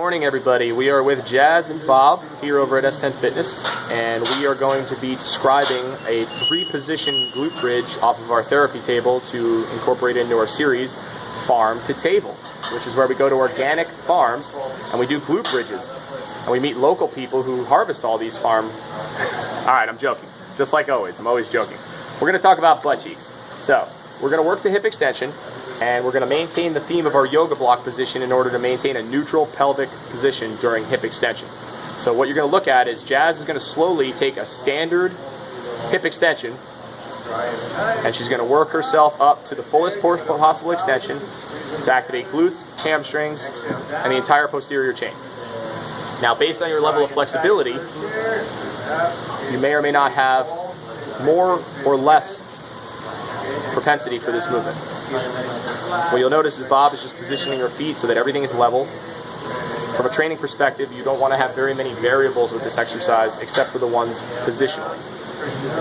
morning, everybody. We are with Jazz and Bob here over at S10 Fitness, and we are going to be describing a 3-position glute bridge off of our therapy table to incorporate into our series, Farm to Table, which is where we go to organic farms and we do glute bridges. And we meet local people who harvest all these farm. Alright, I'm joking. Just like always. I'm always joking. We're going to talk about butt cheeks. So, we're going to work to hip extension, and we're going to maintain the theme of our yoga block position in order to maintain a neutral pelvic position during hip extension. So what you're going to look at is Jazz is going to slowly take a standard hip extension, and she's going to work herself up to the fullest possible extension to activate glutes, hamstrings, and the entire posterior chain. Now, based on your level of flexibility, you may or may not have more or less propensity for this movement. What you'll notice is Bob is just positioning her feet so that everything is level. From a training perspective, you don't want to have very many variables with this exercise except for the ones positionally.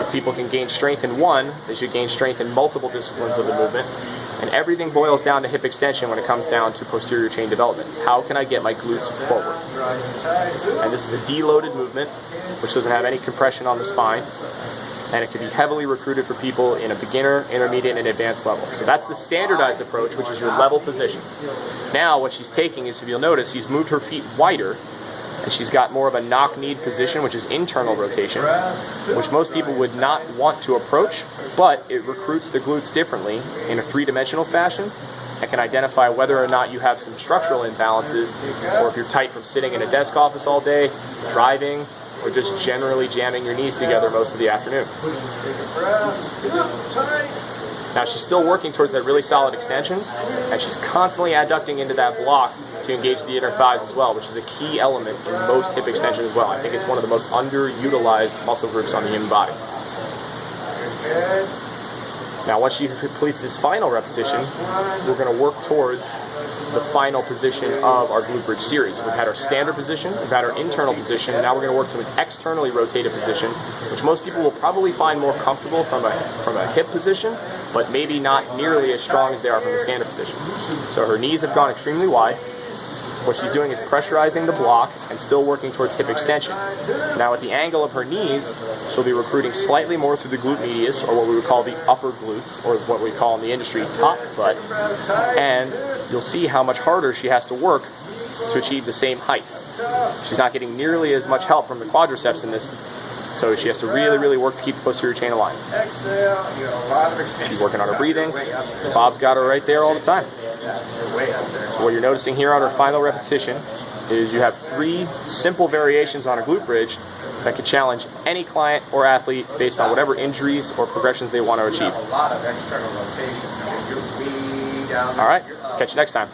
If people can gain strength in one, they should gain strength in multiple disciplines of the movement. And everything boils down to hip extension when it comes down to posterior chain development. How can I get my glutes forward? And this is a deloaded movement, which doesn't have any compression on the spine. And it can be heavily recruited for people in a beginner, intermediate, and advanced level. So that's the standardized approach, which is your level position. Now what she's taking is, if you'll notice, she's moved her feet wider, and she's got more of a knock-kneed position, which is internal rotation, which most people would not want to approach, but it recruits the glutes differently in a 3-dimensional fashion and can identify whether or not you have some structural imbalances, or if you're tight from sitting in a desk office all day, driving, or just generally jamming your knees together most of the afternoon. Now she's still working towards that really solid extension, and she's constantly adducting into that block to engage the inner thighs as well, which is a key element in most hip extension as well. I think it's one of the most underutilized muscle groups on the human body. Now once she completes this final repetition, we're going to work towards the final position of our glute bridge series. We've had our standard position, we've had our internal position, and now we're going to work to an externally rotated position, which most people will probably find more comfortable from a hip position, but maybe not nearly as strong as they are from the standard position. So her knees have gone extremely wide. What she's doing is pressurizing the block and still working towards hip extension. Now at the angle of her knees, she'll be recruiting slightly more through the glute medius, or what we would call the upper glutes, or what we call in the industry top butt, and you'll see how much harder she has to work to achieve the same height. She's not getting nearly as much help from the quadriceps in this, so she has to really work to keep the posterior chain aligned. She's working on her breathing. Bob's got her right there all the time. So what you're noticing here on her final repetition is you have 3 simple variations on a glute bridge that can challenge any client or athlete based on whatever injuries or progressions they want to achieve. Alright, catch you next time.